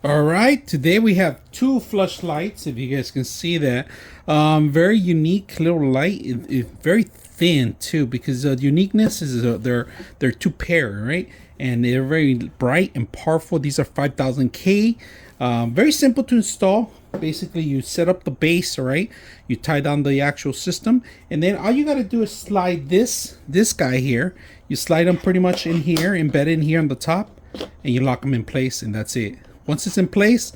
All right, today we have two flush lights. If you guys can see that, very unique little light. Very thin too, because the uniqueness is they're two pair, right? And they're very bright and powerful. These are 5000K. Very simple to install. Basically, you set up the base, all right? You tie down the actual system, and then all you got to do is slide this guy here. You slide them pretty much in here, embedded in here on the top, and you lock them in place, and that's it. Once it's in place,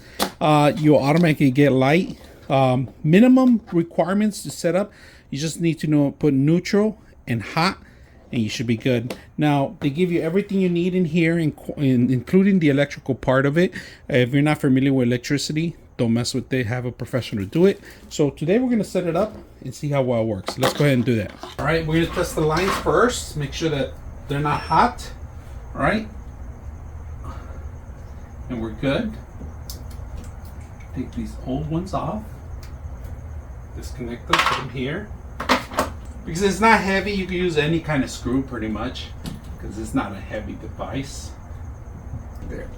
you'll automatically get light. Minimum requirements to set up, you just need to put neutral and hot, and you should be good. Now, they give you everything you need in here, including the electrical part of it. If you're not familiar with electricity, don't mess with it. Have a professional do it. So today we're going to set it up and see how well it works. Let's go ahead and do that. All right, we're going to test the lines first. Make sure that they're not hot. All right. And we're good. Take these old ones off. Disconnect them from here. Because it's not heavy, you can use any kind of screw pretty much. Because it's not a heavy device. There.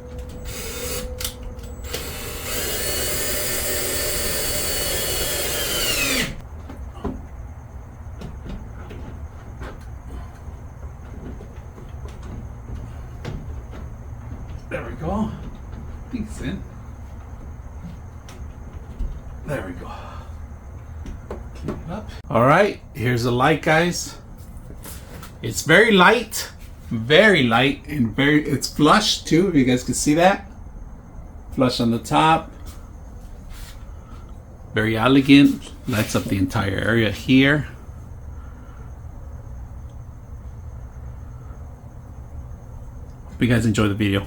There we go. Decent. There we go. Clean it up. All right, here's the light, guys. It's very light, and it's flush too. If you guys can see that, flush on the top. Very elegant. Lights up the entire area here. Hope you guys enjoy the video.